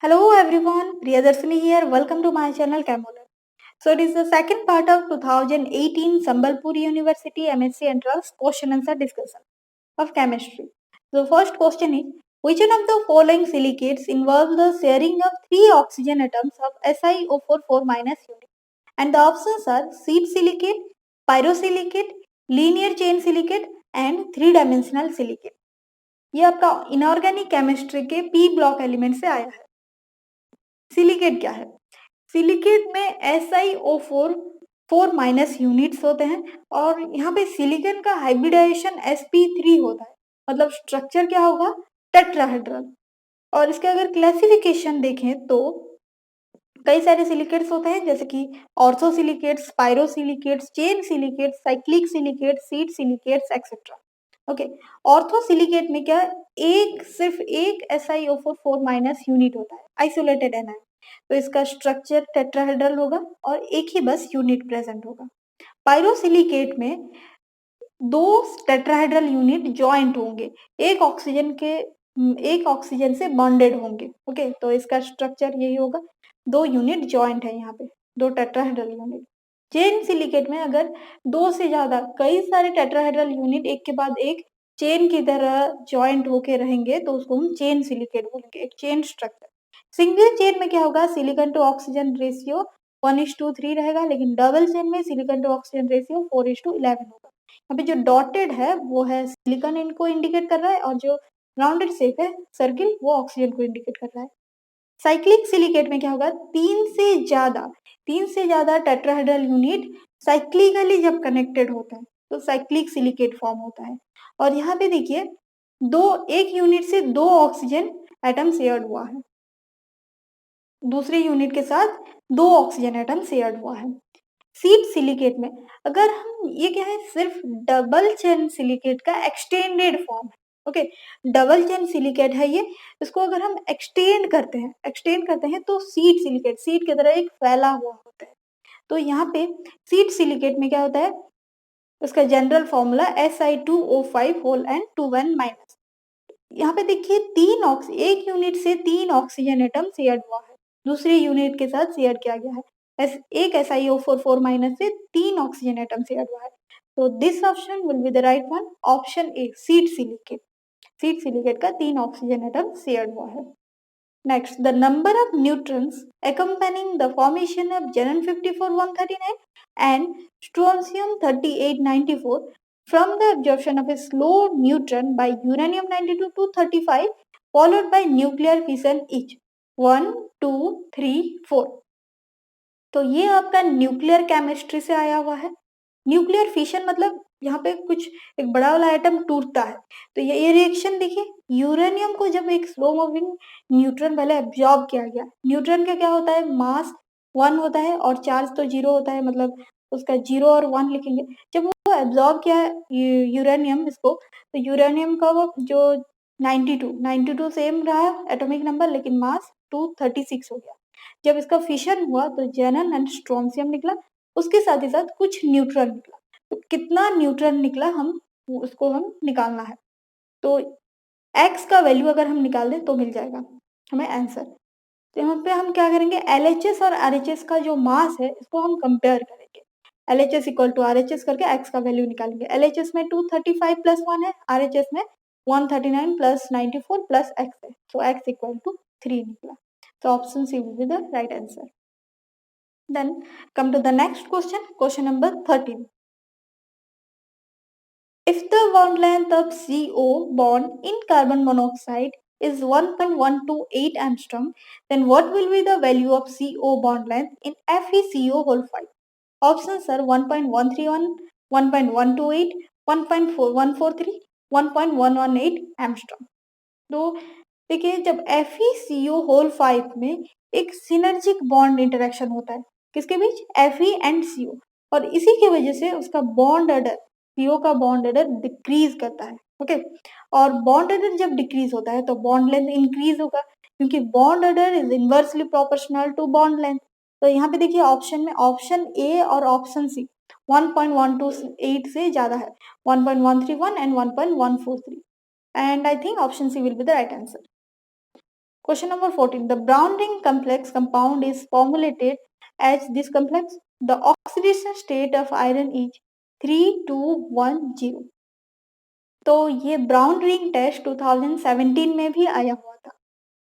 Hello everyone, Priyadarshini here. Welcome to my channel Camoler. So it is the second part of 2018 Sambalpur University MSc Entrance question answer discussion of chemistry. The first question is, which one of the following silicates involves the sharing of three oxygen atoms of SiO4 minus unit? And the options are seed silicate, pyrosilicate, linear chain silicate and three dimensional silicate. ये आपका inorganic chemistry के P block element से आया है. Silicate क्या है? Silicate में SiO4 minus units होते हैं और यहाँ पे सिलिकॉन का हाइब्रिडाइजेशन sp3 होता है. मतलब स्ट्रक्चर क्या होगा? टेट्राहेड्रल. और इसके अगर क्लासिफिकेशन देखें तो कई सारे सिलिकेट्स होते हैं जैसे कि orthosilicates, pyrosilicates, chain silicates, cyclic silicates, sheet silicates etcetera. Okay, orthosilicate में क्या सिर्फ एक SiO4 माइनस यूनिट होता है, आइसोलेटेड एनायन. तो इसका स्ट्रक्चर टेट्राहेड्रल होगा और एक ही बस यूनिट प्रेजेंट होगा. पायरोसिलिकेट में दो टेट्राहेड्रल यूनिट जॉइंट होंगे, एक ऑक्सीजन से बॉन्डेड होंगे. ओके, तो इसका स्ट्रक्चर यही होगा, दो यूनिट जॉइंट है यहाँ पे, दो टेट्राहेड्रल यूनिट. चेन सिलिकेट में अगर दो से ज्यादा कई सारे टेट्राहेड्रल यूनिट एक के बाद एक चेन की तरह जॉइंट होके रहेंगे तो उसको हम चेन सिलिकेट बोलेंगे, एक चेन स्ट्रक्चर. सिंगल चेन में क्या होगा? सिलिकॉन टू ऑक्सीजन रेशियो 1:3 रहेगा, लेकिन डबल चेन में सिलिकॉन टू ऑक्सीजन रेशियो 4:11 होगा. यहाँ पे जो डॉटेड है वो है सिलिकॉन इनको इंडिकेट कर रहा है और जो राउंडेड शेप है सर्किल वो ऑक्सीजन को इंडिकेट कर रहा है. साइक्लिक सिलिकेट में क्या होगा? तीन से ज्यादा टेट्राहेड्रल यूनिट साइक्लिकली जब कनेक्टेड होता है तो साइक्लिक सिलिकेट फॉर्म होता है. और यहाँ पे देखिए एक यूनिट से दो ऑक्सीजन एटम शेयर्ड हुआ है, दूसरे यूनिट के साथ दो ऑक्सीजन एटम शेयर्ड हुआ है. सीड सिलिकेट में अगर हम ये क्या है, सिर्फ डबल चेन सिलिकेट का एक्सटेंडेड फॉर्म है. ओके, डबल चेन सिलिकेट है ये. इसको अगर हम एक्सटेंड करते हैं तो सीड की तरह एक फैला हुआ होता है. तो यहाँ पे सीड सिलिकेट में क्या होता है? उसका general formula Si2O5 whole and 2N minus. यहाँ पे देखिए एक यूनिट से तीन ऑक्सीजन एटम शेयर हुआ है, दूसरे यूनिट के साथ शेयर किया गया है. एक SiO4 माइनस से तीन ऑक्सीजन एटम शेयर हुआ है. तो this option will be the right one, option a seed silicate. Seed silicate का तीन ऑक्सीजन एटम शेयर हुआ है. Next, the number of neutrons accompanying the formation of Xenon 54 139 and strontium 3894 from the absorption of a slow neutron by uranium 92 235 followed by nuclear fission each 1 2 3 4. तो ये आपका nuclear chemistry से आया हुआ है. Nuclear fission मतलब यहाँ पे कुछ एक बड़ा वाला एटम टूटता है. तो ये रिएक्शन देखिए, यूरेनियम को जब एक स्लो मूविंग न्यूट्रॉन पहले एब्जॉर्ब किया गया. न्यूट्रॉन का क्या होता है? मास 1 होता है और चार्ज तो 0 होता है, मतलब उसका 0 और 1 लिखेंगे. जब वो एब्जॉर्ब किया यूरेनियम इसको, तो यूरेनियम का वो जो 92 सेम रहा एटॉमिक नंबर, लेकिन मास 236 हो गया. जब इसका फिशन हुआ तो जेनन एंड स्ट्रोंसियम निकला, उसके साथ ही साथ कुछ न्यूट्रॉन निकला. तो कितना न्यूट्रॉन निकला उसको हम निकालना है. तो x का वैल्यू अगर हम निकाल दें तो मिल जाएगा हमें आंसर. तो यहाँ पे हम क्या करेंगे, LHS और RHS का जो मास है इसको हम कंपेयर करेंगे. LHS इक्वल टू RHS करके x का वैल्यू निकालेंगे. LHS में 235 प्लस 1 है, RHS में 139 प्लस 94 प्लस x है. तो x इक्वल टू 3 निकला. So option C will be the right answer. Then come to the next question number 13. If the bond length of CO bond in carbon monoxide is 1.128 angstrom, then what will be the value of CO bond length in FeCO whole 5? Options are 1.131, 1.128, 1.143, 1.118 angstrom. तो देखिए, जब FeCO whole 5 में एक synergic bond interaction होता है, किसके बीच? Fe and CO, और इसी की वजह से उसका बॉन्ड ऑर्डर, CO का बॉन्ड ऑर्डर डिक्रीज करता है. ओके, और बॉन्ड ऑर्डर जब डिक्रीज होता है तो बॉन्ड लेंथ इंक्रीज होगा, क्योंकि bond order is inversely proportional to bond length. तो यहाँ पे देखिए ऑप्शन में ऑप्शन ए और ऑप्शन सी 1.128 से ज्यादा है, 1.131 and 1.143. And I think option C will be the right answer. Question number 14. The brown ring complex compound is formulated as this complex. The oxidation state of iron is 3210. तो ये brown ring test 2017 में भी आया हुआ था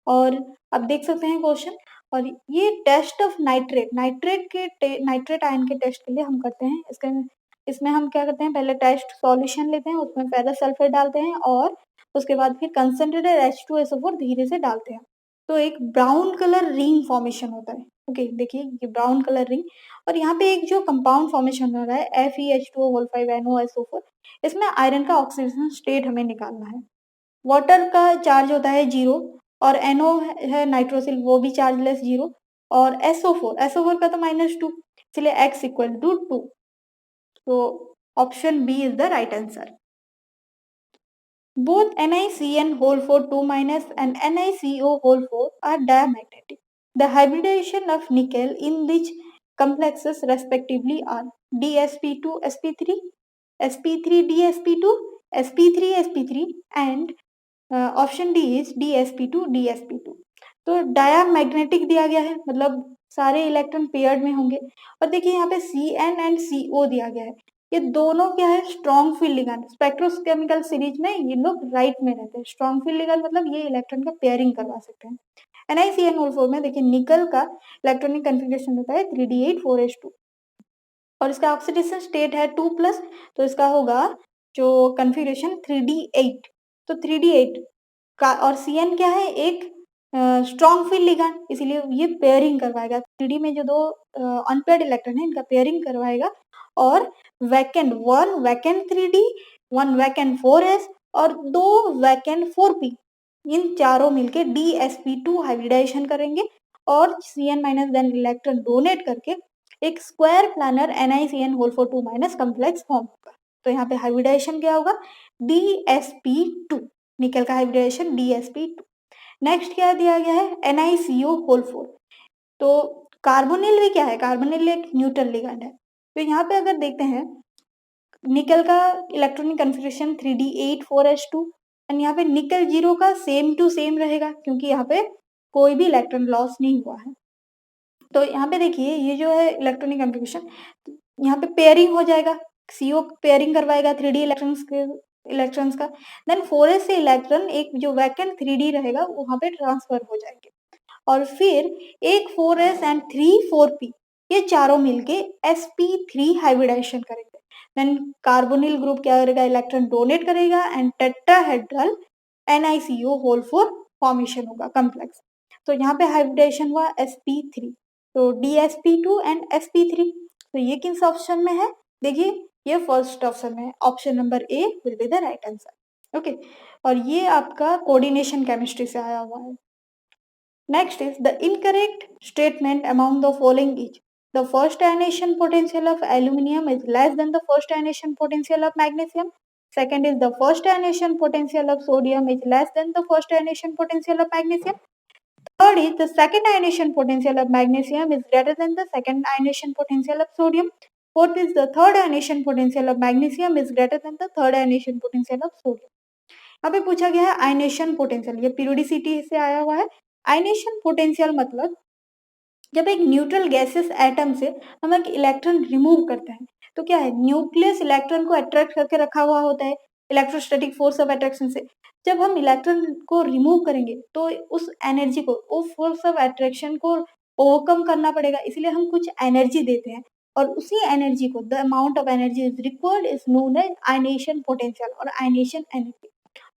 और अब देख सकते हैं क्वेश्चन। और ये टेस्ट ऑफ नाइट्रेट आयन के टेस्ट के लिए हम करते हैं। इसमें हम क्या करते हैं, पहले टेस्ट सॉल्यूशन लेते हैं, उसमें फेरस सल्फेट डालते हैं और उसके बाद फिर कंसंट्रेटेड H2SO4 धीरे से डालते हैं, तो एक ब्राउन कलर रिंग फॉर्मेशन होता है। ओके, देखिए ये ब्राउन कलर रिंग, और यहाँ पे एक जो कंपाउंड फॉर्मेशन हो रहा है FeH2O5NOSO4, इसमें आयरन का ऑक्सीडेशन स्टेट हमें निकालना है। वाटर का चार्ज होता है 0 और NO है नाइट्रोसिल, वो भी चार्जलेस 0, और SO4 का तो -2, इसलिए X = 2। तो option B is the right answer. Both NiCN2- and NiCO4 are diamagnetic. The hybridization of nickel in which complexes respectively are DsP2sp3, sp3dsp2, sp3sp3, and option D is DsP2 तो diamagnetic दिया गया है, मतलब सारे electron paired में होंगे। और देखिए यहाँ पे Cn एंड CO दिया गया है, ये दोनों क्या है, strong field ligand. Spectrochemical series में ये लोग राइट में रहते हैं। स्ट्रॉन्ग फील्ड लिगैंड मतलब ये इलेक्ट्रॉन का पेयरिंग करवा सकते हैं। NiCN4 में देखिए निकल का इलेक्ट्रॉनिक कन्फिग्रेशन होता है 3D8 4H2 और इसका ऑक्सीडेशन स्टेट है 2+, तो इसका होगा जो कन्फिग्रेशन 3D8। तो 3D8 का और Cn क्या है, एक स्ट्रॉन्ग फील्ड लिगैंड, इसीलिए ये पेयरिंग करवाएगा। 3D में जो दो अनपेयर्ड इलेक्ट्रॉन है इनका पेयरिंग करवाएगा, और one vacant 3D, one vacant 4s और दो वैकेंट 4p, इन चारों मिलके DsP2 हाइब्रिडाइजेशन करेंगे और Cn- देन इलेक्ट्रॉन डोनेट करके एक square planar NiCN2- complex form होगा। तो यहाँ पे हाइब्रिडाइजेशन क्या होगा, DsP2, निकल का हाइब्रिडाइजेशन DsP2। नेक्स्ट क्या दिया गया है, NiCO4। तो कार्बोनिल भी क्या है, कार्बोनिल एक न्यूट्रल लिगैंड है। तो यहाँ पे अगर देखते हैं निकल का electronic configuration 3D8 4H2 and यहाँ पे निकल 0 का सेम टू सेम रहेगा क्योंकि यहाँ पे कोई भी इलेक्ट्रॉन लॉस नहीं हुआ है। तो यहाँ पे देखिए ये जो है इलेक्ट्रॉनिक कन्फिग्रेशन, यहाँ पे पेयरिंग हो जाएगा, CO पेयरिंग करवाएगा 3D इलेक्ट्रॉन्स का, देन 4s से इलेक्ट्रॉन एक जो वैकेंट 3D रहेगा वहाँ पे ट्रांसफर हो जाएंगे, और फिर एक 4s एंड 3 4p ये चारों मिलके sp3 हाइब्रिडाइजेशन करेंगे। देन कार्बोनिल ग्रुप क्या करेगा, इलेक्ट्रॉन डोनेट करेगा एंड टेट्राहेड्रल NiCO4 फॉर्मेशन होगा कम्प्लेक्स। तो यहाँ पे हाइब्रिडाइजेशन हुआ sp3, तो DsP2 एंड sp3। तो ये किस ऑप्शन में है, देखिए ये फर्स्ट ऑप्शन में है, option number A will be the right answer. Okay, और ये आपका कोऑर्डिनेशन केमिस्ट्री से आया हुआ है। Next is the incorrect statement among the following is: the first ionization potential of aluminium is less than the first ionization potential of magnesium. Second is the first ionization potential of sodium is less than the first ionization potential of magnesium. Third is the second ionization potential of magnesium is greater than the second ionization potential of sodium. Fourth is the third ionization potential of magnesium is greater than the third ionization potential of sodium. यहाँ पे पूछा गया है ionisation potential, ये periodicity से आया हुआ है। आयनेशन पोटेंशियल मतलब जब एक न्यूट्रल गैसेस एटम से हम एक इलेक्ट्रॉन रिमूव करते हैं तो क्या है, न्यूक्लियस इलेक्ट्रॉन को अट्रैक्ट करके रखा हुआ होता है इलेक्ट्रोस्टैटिक फोर्स ऑफ अट्रैक्शन से। जब हम इलेक्ट्रॉन को रिमूव करेंगे तो उस एनर्जी को, वो फोर्स ऑफ अट्रैक्शन को ओवरकम करना पड़ेगा, इसलिए हम कुछ एनर्जी देते हैं, और उसी एनर्जी को, the amount of energy is required is known as ionisation potential और आयनेशन एनर्जी।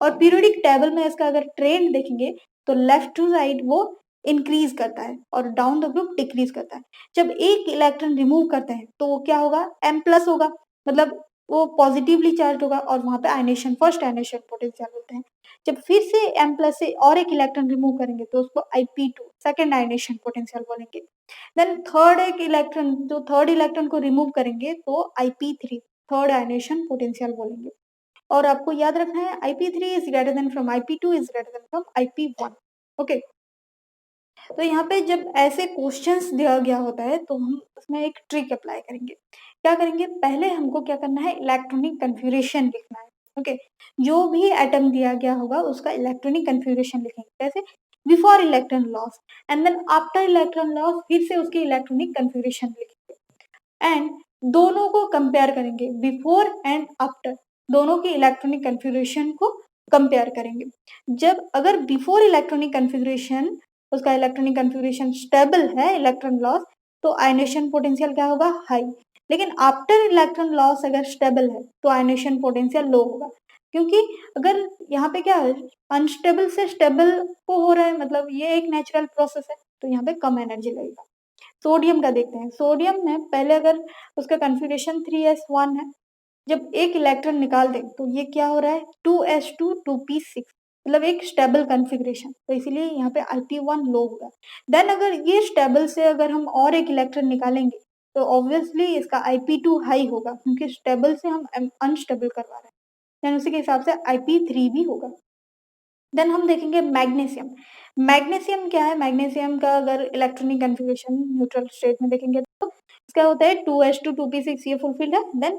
और पीरियोडिक टेबल में इसका अगर ट्रेंड देखेंगे तो लेफ्ट टू साइड वो इंक्रीज करता है और डाउन द ग्रुप डिक्रीज करता है। जब एक इलेक्ट्रॉन रिमूव करते हैं तो वो क्या होगा, M+ होगा, मतलब वो पॉजिटिवली चार्ज होगा और वहां पे आयनेशन, फर्स्ट आयनेशन पोटेंशियल होते हैं। जब फिर से M+ से और एक इलेक्ट्रॉन रिमूव करेंगे तो उसको IP2 सेकेंड आयनेशन पोटेंशियल बोलेंगे। देन एक इलेक्ट्रॉन, जो थर्ड इलेक्ट्रॉन को रिमूव करेंगे तो IP3 थर्ड आयनेशन पोटेंशियल बोलेंगे। और आपको याद रखना है IP3 is greater than from IP2 is greater than from IP1। Okay, तो यहाँ पे जब ऐसे क्वेश्चंस दिया गया होता है तो हम उसमें एक ट्रिक अप्लाई करेंगे। क्या करेंगे, पहले हमको क्या करना है, इलेक्ट्रॉनिक कन्फिग्रेशन लिखना है। ओके, जो भी एटम दिया गया होगा उसका इलेक्ट्रॉनिक कन्फिग्रेशन लिखेंगे। जैसे before electron loss, and then after electron loss फिर से उसकी इलेक्ट्रॉनिक कन्फिग्रेशन लिखेंगे एंड दोनों को कंपेयर करेंगे, बिफोर एंड आफ्टर दोनों की इलेक्ट्रॉनिक कन्फिग्रेशन को कंपेयर करेंगे। जब अगर बिफोर इलेक्ट्रॉनिक कन्फिग्रेशन उसका इलेक्ट्रॉनिक कन्फिग्रेशन स्टेबल है इलेक्ट्रॉन लॉस, तो आयनेशन पोटेंशियल क्या होगा, हाई। लेकिन आफ्टर इलेक्ट्रॉन लॉस अगर स्टेबल है तो आयनेशन पोटेंशियल लो होगा, क्योंकि अगर यहाँ पे क्या है, अनस्टेबल से स्टेबल को हो रहा है, मतलब ये एक नेचुरल प्रोसेस है, तो यहाँ पे कम एनर्जी लगेगा। सोडियम का देखते हैं, सोडियम में पहले अगर उसका कन्फिग्रेशन 3s1 है, जब एक इलेक्ट्रॉन निकाल दें तो ये क्या हो रहा है 2s2 2p6, मतलब एक स्टेबल कन्फिग्रेशन, तो इसीलिए यहाँ पे IP1 लो होगा। देन अगर ये स्टेबल से अगर हम और एक इलेक्ट्रॉन निकालेंगे तो ऑब्वियसली इसका IP2 हाई होगा, क्योंकि स्टेबल से हम अनस्टेबल करवा रहे हैं, देन उसी के हिसाब से IP3 भी होगा। देन हम देखेंगे मैग्नीशियम। मैग्नीशियम क्या है, मैग्नीशियम का अगर इलेक्ट्रॉनिक कन्फिग्रेशन न्यूट्रल स्टेट में देखेंगे तो क्या होता है 2s2 2p6 ये फुलफिल्ड है, देन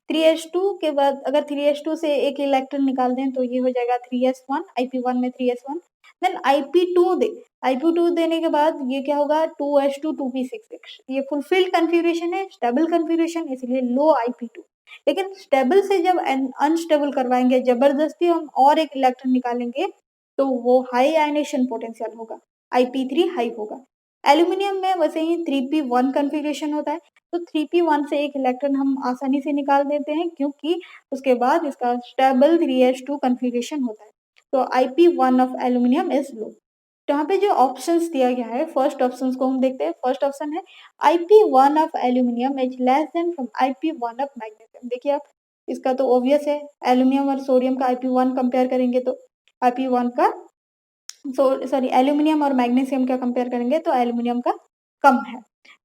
3s2 के बाद अगर 3s2 से एक इलेक्ट्रॉन निकाल दें तो ये हो जाएगा 3s1, IP1 में 3s1, देन IP2 देने के बाद ये क्या होगा 2s2 2p6, ये फुलफिल्ड कन्फिग्रेशन है, स्टेबल कन्फिग्रेशन, इसलिए लो IP2। लेकिन स्टेबल से जब अनस्टेबल करवाएंगे, जबरदस्ती हम और एक इलेक्ट्रॉन निकालेंगे तो वो हाई आयनेशन पोटेंशियल होगा, IP3 हाई होगा। एल्यूमिनियम में वैसे ही 3p1 कन्फिग्रेशन होता है, तो 3p1 से एक इलेक्ट्रॉन हम आसानी से निकाल देते हैं, क्योंकि उसके बाद इसका स्टेबल 3s2 कन्फिग्रेशन होता है, तो IP1 of aluminium is low. तो यहाँ पे जो ऑप्शंस दिया गया है, फर्स्ट ऑप्शन को हम देखते हैं। फर्स्ट ऑप्शन है IP1 of aluminium is less than from IP1 of magnesium. देखिए आप, इसका तो ऑब्वियस है, एल्यूमिनियम और सोडियम का IP1 कंपेयर करेंगे तो IP1 का सॉरी एल्यूमिनियम और मैग्नीशियम का कंपेयर करेंगे तो एल्यूमिनियम का कम है,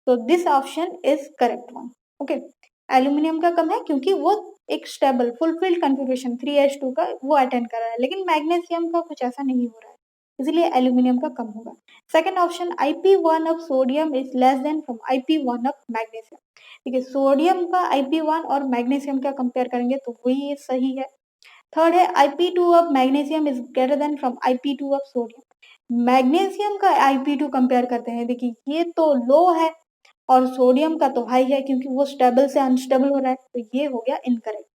तो this option is correct one. Okay, aluminium का कम है क्योंकि वो एक स्टेबल फुलफिल्ड कन्फिग्रेशन 3s2 का वो अटेंड कर रहा है, लेकिन मैग्नीशियम का कुछ ऐसा नहीं हो रहा है, इसलिए एल्यूमिनियम का कम होगा। Second option IP1 of sodium is less than from IP1 of magnesium. ठीक है, सोडियम का IP1 और मैग्नीशियम का कंपेयर करेंगे तो वही सही है। थर्ड है IP2 of magnesium is greater than from IP2 of sodium. Magnesium का IP2 कंपेयर करते हैं, देखिए ये तो लो है और सोडियम का तो हाई है, क्योंकि वो स्टेबल से अनस्टेबल हो रहा है, तो ये हो गया incorrect.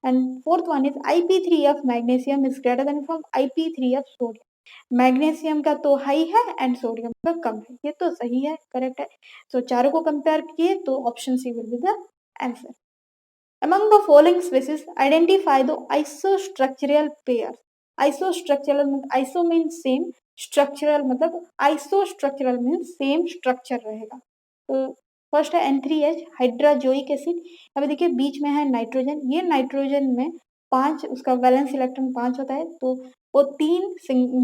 And fourth one is IP3 of magnesium is greater than from IP3 of sodium. Magnesium का तो हाई है एंड सोडियम का कम है, ये तो सही है, करेक्ट है। तो चारों को कंपेयर किए तो option C will be the answer. Among the following species, identify the isostructural pairs. Iso means same, structural मतलब isostructural means same structure रहेगा। तो फर्स्ट है N3H हाइड्राजोइक एसिड। अभी देखिए बीच में है नाइट्रोजन, ये नाइट्रोजन में 5 उसका वैलेंस इलेक्ट्रॉन 5 होता है, तो वो 3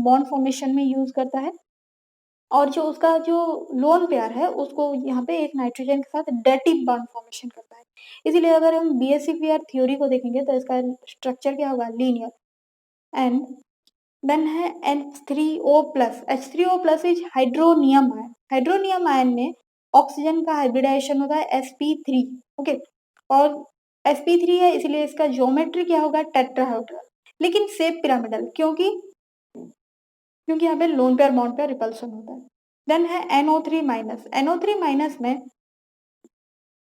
बॉन्ड फॉर्मेशन में यूज करता है, और जो उसका जो लोन पेयर है उसको यहाँ पे एक नाइट्रोजन के साथ डेटिव बॉन्ड फॉर्मेशन करता है। इसीलिए अगर हम BSc थ्योरी को देखेंगे तो इसका स्ट्रक्चर क्या होगा, लीनियर। एंड देन है H3O+। Is hydronium ion. Hydronium ion में ऑक्सीजन का हाइब्रिडाइजेशन होता है sp3। ओके, और sp3 है इसलिए इसका ज्योमेट्री क्या होगा, टेट्राहेड्रल, लेकिन शेप पिरामिडल, क्योंकि यहाँ पे lone pair bond pair repulsion होता है। देन है NO3-। NO3- में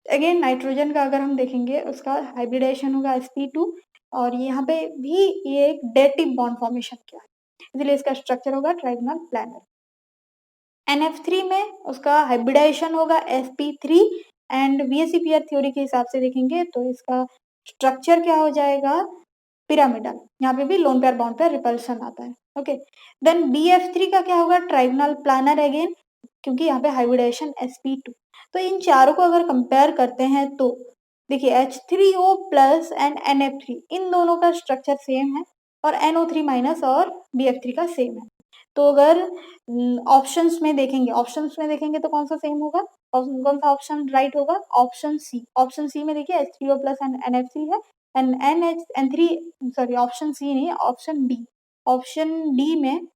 अगेन नाइट्रोजन का अगर हम देखेंगे उसका हाइब्रिडाइजेशन होगा sp2, और यहाँ पे भी ये एक डेटिव बॉन्ड फॉर्मेशन किया है, इसलिए इसका स्ट्रक्चर होगा ट्राइगोनल प्लानर। NF3 में उसका हाइब्रिडाइजेशन होगा sp3, एंड BSc थ्योरी के हिसाब से देखेंगे तो इसका स्ट्रक्चर क्या हो जाएगा, पिरामिडल, यहाँ पे भी lone pair bond pair repulsion आता है। ओके, देन BF3 का क्या होगा, ट्राइगोनल प्लानर अगेन, क्योंकि यहाँ पे हाइब्रिडाइजेशन sp2। तो इन चारों को अगर कंपेयर करते हैं तो देखिए H3O+ एंड NF3 इन दोनों का स्ट्रक्चर सेम है, और NO3- और BF3 का सेम है। तो अगर ऑप्शंस में देखेंगे तो कौन सा सेम होगा, कौन सा ऑप्शन राइट होगा, ऑप्शन सी। ऑप्शन सी में देखिए H3O+ एंड NF3 है, and N3 sorry option C नहीं, ऑप्शन डी में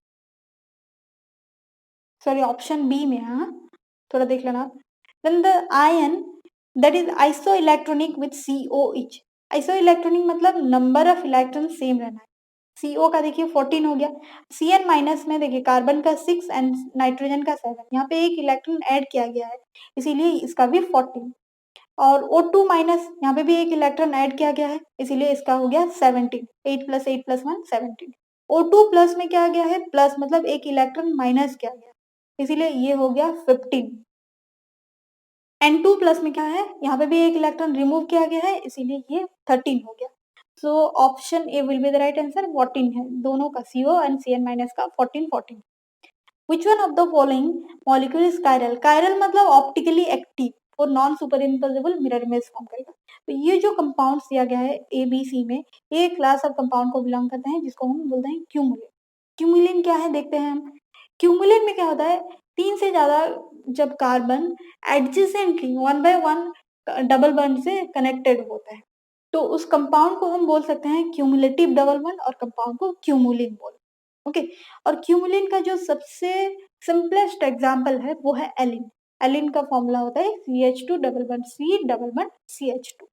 सॉरी ऑप्शन बी में, हाँ थोड़ा देख लेना। Then the ion that is isoelectronic with COH। Isoelectronic मतलब नंबर ऑफ इलेक्ट्रॉन सेम रहना है, CO का देखिए 14 हो गया, Cn माइनस में देखिए कार्बन का 6 एंड नाइट्रोजन का 7, यहाँ पे एक इलेक्ट्रॉन ऐड किया गया है, इसीलिए इसका भी 14। और O2 माइनस, यहाँ पे भी एक इलेक्ट्रॉन ऐड किया गया है, इसीलिए इसका हो गया 17, 8 प्लस 8 प्लस 1 17। O2 प्लस में क्या गया है, प्लस मतलब एक इलेक्ट्रॉन माइनस किया गया, इसीलिए ये हो गया 15। N2 प्लस में क्या है, यहाँ पे भी एक इलेक्ट्रॉन रिमूव किया गया है, इसीलिए ये 13 हो गया। So option A will be the right answer, 14 है दोनों का, CO एंड Cn माइनस का 14 14। Which one of the following molecule is chiral? Chiral मतलब ऑप्टिकली एक्टिव और non super imposable mirror image form करेगा। तो ये जो कंपाउंड्स दिया गया है ए बी सी में, ये क्लास ऑफ कंपाउंड को बिलोंग करते हैं जिसको हम बोलते हैं क्यूमुलिन। क्यूमुलिन क्या है देखते हैं हम। क्यूमुलिन में क्या होता है, 3 से ज्यादा जब carbon adjacently 1 by 1 double bond से कनेक्टेड होता है, तो उस कंपाउंड को हम बोल सकते हैं क्यूमुलेटिव डबल बॉन्ड, और कंपाउंड को क्यूमुलिन बोल। ओके, और क्यूमुलिन का जो सबसे सिंपलेस्ट एग्जांपल है वो है एलिन। एलिन का फॉर्मूला होता है CH2 double bond C double bond CH2।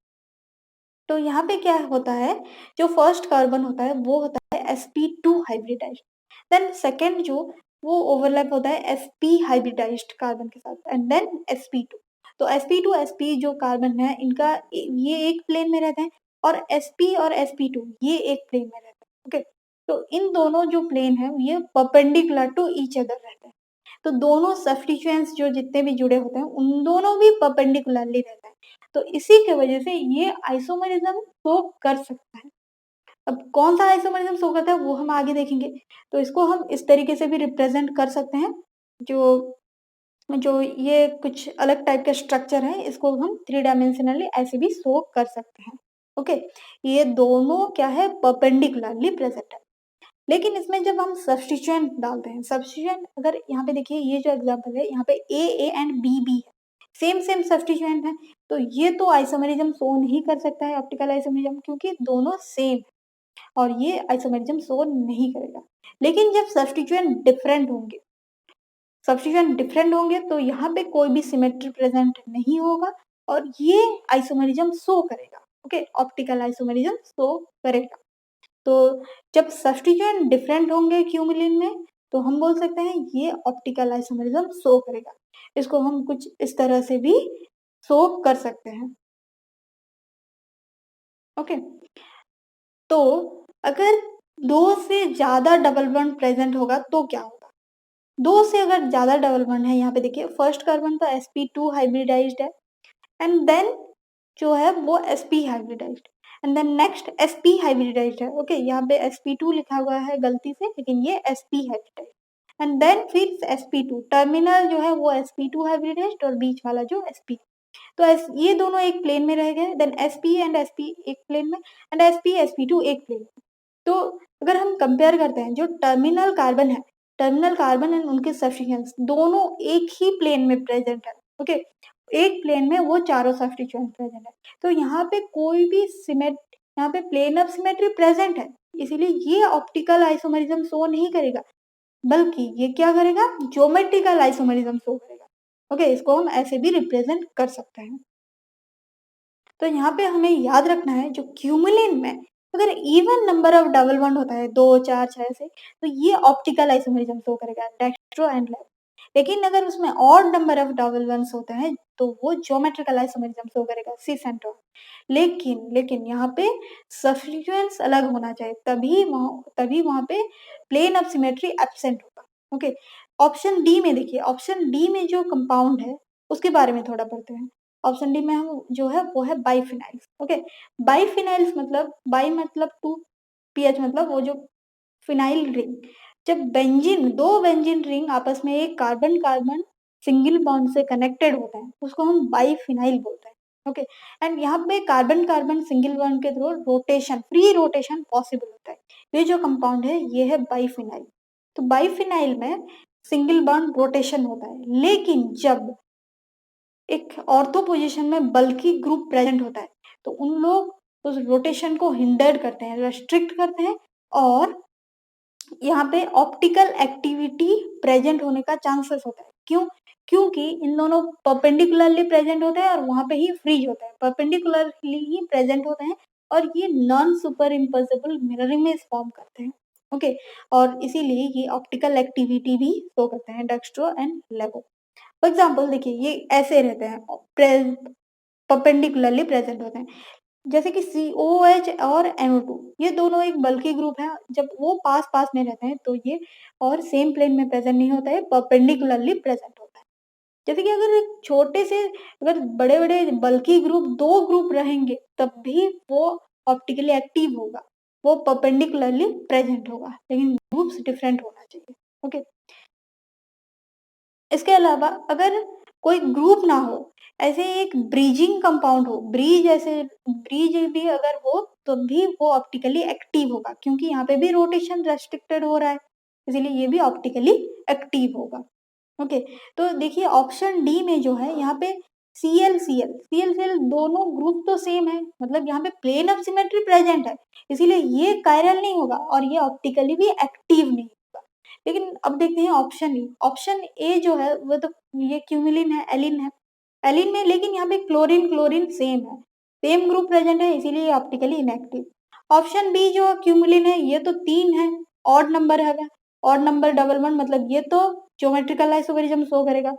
तो यहाँ पे क्या होता है, जो फर्स्ट कार्बन होता है वो होता है sp2 हाइब्रिडाइज्ड, देन सेकेंड जो वो ओवरलैप होता है sp हाइब्रिडाइज्ड कार्बन के साथ, एंड देन sp2। तो sp2 sp जो कार्बन है इनका ये एक प्लेन में रहते हैं, और sp और sp2 ये एक प्लेन में रहते हैं। ओके, तो इन दोनों जो प्लेन है ये परपेंडिकुलर टू ईच अदर रहते हैं, तो दोनों सब्स्टिट्यूएंट्स जो जितने भी जुड़े होते हैं उन दोनों भी परपेंडिकुलरली रहते हैं, तो इसी के वजह से ये आइसोमरिज्म शो कर सकता है। अब कौन सा आइसोमरिज्म शो करता है वो हम आगे देखेंगे। तो इसको हम इस तरीके से भी रिप्रेजेंट कर सकते हैं, जो जो ये कुछ अलग टाइप के स्ट्रक्चर है इसको हम 3 डायमेंशनली ऐसे भी शो कर सकते हैं। ओके, ये दोनों क्या है, परपेंडिकुलरली प्रेजेंट है। लेकिन इसमें जब हम सब्स्टिट्यूएंट डालते हैं, सब्स्टिट्यूएंट अगर यहाँ पे देखिए, ये जो एग्जांपल है यहाँ पे ए एंड बी है, सेम सेम सब्स्टिट्यूएंट है, तो ये तो आइसोमेरिज्म शो नहीं कर सकता है ऑप्टिकल आइसोमेरिज्म, क्योंकि दोनों सेम है और ये आइसोमेरिज्म शो नहीं करेगा। लेकिन जब सब्स्टिट्यूएंट डिफरेंट होंगे तो यहाँ पे कोई भी सिमेट्री प्रेजेंट नहीं होगा और ये आइसोमेरिज्म शो करेगा। ओके, ऑप्टिकल आइसोमेरिज्म शो करेगा। तो जब सब्स्टिट्यूएंट डिफरेंट होंगे क्यूमुलिन में, तो हम बोल सकते हैं ये ऑप्टिकल आइसोमेरिज्म शो करेगा। इसको हम कुछ इस तरह से भी शो कर सकते हैं। ओके, तो अगर 2 से ज्यादा डबल बॉन्ड प्रेजेंट होगा तो क्या होगा। 2 से अगर ज्यादा डबल बॉन्ड है, यहाँ पे देखिए फर्स्ट कार्बन तो sp2 हाइब्रिडाइज्ड है, एंड देन जो है वो sp hybridized, and then next sp hybridized है। ओके, यहाँ पे sp2 लिखा हुआ है गलती से, लेकिन ये sp हाइब्रिडाइज्ड, एंड देन फिर sp2 टर्मिनल जो है वो sp2 हाइब्रिडाइज्ड, और बीच वाला जो sp, तो ये दोनों एक प्लेन में रह गए, देन sp एंड sp एक प्लेन में, एंड sp sp2 एक प्लेन में। तो अगर हम कंपेयर करते हैं, जो टर्मिनल कार्बन एंड उनके सब्स्टिट्यूएंट्स दोनों एक ही प्लेन में प्रेजेंट है। ओके, एक प्लेन में वो चारों सब्स्टिट्यूएंट प्रेजेंट है, तो यहाँ पे कोई भी यहाँ पे प्लेन ऑफ सिमेट्री प्रेजेंट है, इसीलिए ये ऑप्टिकल आइसोमेरिज्म शो नहीं करेगा, बल्कि ये क्या करेगा, ज्योमेट्रिकल आइसोमेरिज्म शो करेगा। ओके, इसको हम ऐसे भी रिप्रेजेंट कर सकते हैं। तो यहाँ पे हमें याद रखना है, जो क्यूमुलिन में अगर even number of double bond होता है 2 4 6 से, तो ये ऑप्टिकल आइसोमेरिज्म शो करेगा, डेक्स्ट्रो एंड लेफ्ट। लेकिन अगर उसमें और नंबर ऑफ डबल बॉन्ड्स होते हैं तो वो ज्योमेट्रिकल आइसोमेरिज्म शो करेगा, सिस एंड टॉस। लेकिन यहाँ पे सब्स्टिट्यूएंट्स अलग होना चाहिए, तभी वहाँ पे प्लेन ऑफ सिमेट्री एब्सेंट होगा। ओके, ऑप्शन डी में देखिए, ऑप्शन डी में जो कंपाउंड है उसके बारे में थोड़ा पढ़ते हैं। ऑप्शन डी में हम जो है वो है बाइफिनाइल्स। ओके, बाइफिनाइल्स मतलब बाई मतलब 2, पीएच मतलब वो जो फिनाइल रिंग, जब दो बेंजीन रिंग आपस में एक कार्बन कार्बन सिंगल बॉन्ड से कनेक्टेड होते हैं उसको हम बाइफिनाइल बोलते हैं। ओके, एंड यहाँ पे कार्बन कार्बन सिंगल बॉन्ड के through rotation, free rotation possible होता है। ये जो कंपाउंड है ये है बाइफिनाइल। तो बाइफिनाइल में सिंगल बॉन्ड रोटेशन होता है, लेकिन जब एक ऑर्थो पोजीशन में बल्कि ग्रुप प्रेजेंट होता है तो उन लोग उस रोटेशन को हिंडर करते हैं, रेस्ट्रिक्ट करते हैं, और यहाँ पे ऑप्टिकल एक्टिविटी प्रेजेंट होने का चांसेस होता है। क्यों? क्योंकि इन दोनों परपेंडिकुलरली प्रेजेंट होते हैं और वहां पे ही फ्रीज होते हैं, परपेंडिकुलरली ही प्रेजेंट होते हैं और ये non super imposable mirror image form करते हैं। ओके, और इसीलिए ये ऑप्टिकल एक्टिविटी भी शो करते हैं, dextro and Lego. For example देखिए, ये ऐसे रहते हैं, परपेंडिकुलरली प्रेजेंट होते हैं, जैसे कि COH और NO2, ये दोनों एक बल्की ग्रुप है, जब वो पास पास में रहते हैं तो ये और सेम प्लेन में प्रेजेंट नहीं होता है, परपेंडिकुलरली प्रेजेंट होता है। जैसे कि अगर एक छोटे से, अगर बड़े बड़े बल्की ग्रुप दो ग्रुप रहेंगे तब भी वो ऑप्टिकली एक्टिव होगा, वो परपेंडिकुलरली प्रेजेंट होगा, लेकिन ग्रुप्स डिफरेंट होना चाहिए। ओके, इसके अलावा अगर कोई ग्रुप ना हो, ऐसे एक ब्रिजिंग कंपाउंड हो, ब्रिज भी अगर हो तो भी वो ऑप्टिकली एक्टिव होगा, क्योंकि यहाँ पे भी रोटेशन रेस्ट्रिक्टेड हो रहा है, इसीलिए ये भी ऑप्टिकली एक्टिव होगा। ओके, तो देखिए ऑप्शन डी में जो है यहाँ पे CL दोनों ग्रुप तो सेम है, मतलब यहाँ पे प्लेन ऑफ सिमेट्री प्रेजेंट है, इसीलिए ये कायरल नहीं होगा और ये ऑप्टिकली भी एक्टिव नहीं होगा। लेकिन अब देखते हैं ऑप्शन ए जो है वो तो ये क्यूमिलिन है, एलिन में, लेकिन यहाँ पे क्लोरीन क्लोरीन सेम है, सेम ग्रुप प्रेजेंट है, इसीलिए ऑप्टिकली इनएक्टिव। ऑप्शन बी जो क्यूमिलिन है, ये तो 3 है, ऑड नंबर है, ऑड नंबर डबल वन, मतलब ये तो ज्योमेट्रिकल आइसोमेरिज्म शो करेगा।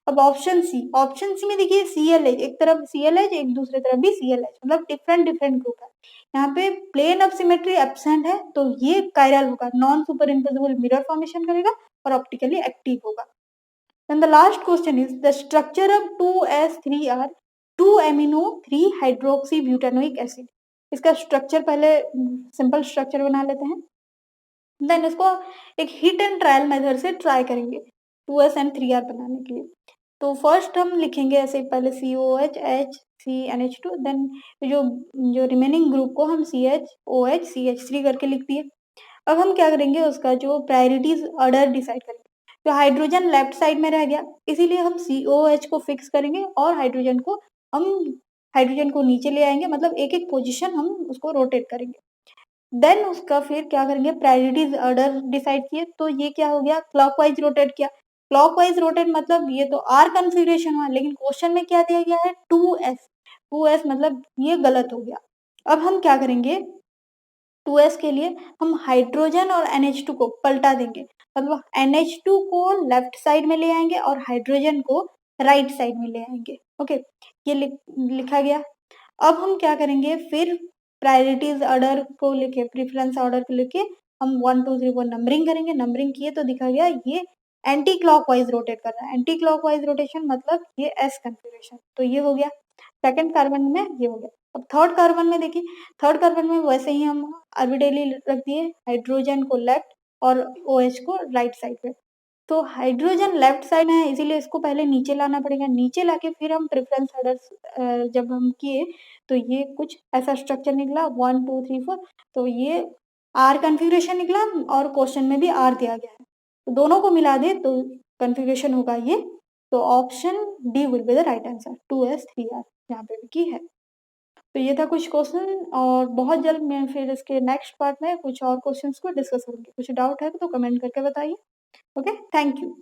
अब ऑप्शन सी में देखिए CLH, एक तरफ CLH, एक दूसरे तरफ भी CLH, मतलब डिफरेंट डिफरेंट ग्रुप है, यहाँ पे प्लेन ऑफ सिमेट्री एब्सेंट है, तो ये कायरल होगा, non super imposable mirror formation करेगा और ऑप्टिकली एक्टिव होगा। Then the last question is the structure of 2S3R 2-amino 3-hydroxybutanoic acid। इसका स्ट्रक्चर पहले सिंपल स्ट्रक्चर बना लेते हैं, देन इसको एक हिट एंड ट्रायल मेथड से ट्राई करेंगे 2S and 3R बनाने के लिए। तो फर्स्ट हम लिखेंगे ऐसे पहले COH HCNH2, देन जो जो रिमेनिंग ग्रुप को हम CHOH CH3 करके लिख दिए। अब हम क्या करेंगे, उसका जो प्रायोरिटीज ऑर्डर डिसाइड करेंगे। तो हाइड्रोजन लेफ्ट साइड में रह गया, इसीलिए हम COH को फिक्स करेंगे और हाइड्रोजन को नीचे ले आएंगे, मतलब एक एक पोजीशन हम उसको रोटेट करेंगे। देन उसका फिर क्या करेंगे, प्रायोरिटीज ऑर्डर डिसाइड किए, तो ये क्या हो गया, क्लॉकवाइज रोटेट किया। क्लॉकवाइज रोटेट मतलब ये तो R कन्फिग्रेशन हुआ, लेकिन क्वेश्चन में क्या दिया गया है 2S, मतलब ये गलत हो गया। अब हम क्या करेंगे, 2S के लिए हम हाइड्रोजन और NH2 को पलटा देंगे, मतलब NH2 को लेफ्ट साइड में ले आएंगे और हाइड्रोजन को राइट साइड में ले आएंगे। ओके, ये लिखा गया। अब हम क्या करेंगे, फिर प्रायोरिटीज ऑर्डर को लिखे, प्रेफरेंस ऑर्डर को लिखे, हम 1 2 3 4 नंबरिंग करेंगे। नंबरिंग किए तो दिखा गया ये एंटी क्लॉकवाइज रोटेट कर रहा है, एंटी क्लॉकवाइज रोटेशन मतलब ये S कन्फिग्रेशन, तो ये हो गया सेकंड कार्बन में, ये हो गया। अब थर्ड कार्बन में देखिए, थर्ड कार्बन में वैसे ही हम ऑर्बिटली रख दिए, हाइड्रोजन को लेफ्ट और OH को राइट साइड पे। तो हाइड्रोजन लेफ्ट साइड है, इसीलिए इसको पहले नीचे लाना पड़ेगा, नीचे लाके फिर हम प्रेफरेंस ऑर्डर जब हम किए तो ये कुछ ऐसा स्ट्रक्चर निकला 1 2 3 4, तो ये R कन्फिग्रेशन निकला और क्वेश्चन में भी R दिया गया है, तो दोनों को मिला दे तो कन्फिग्रेशन होगा ये। तो option D will be the right answer, 2S3R यहाँ पे भी की है। तो ये था कुछ क्वेश्चन, और बहुत जल्द मैं फिर इसके नेक्स्ट पार्ट में कुछ और क्वेश्चंस को डिस्कस करूंगी। कुछ डाउट है तो कमेंट करके बताइए। Okay, thank you.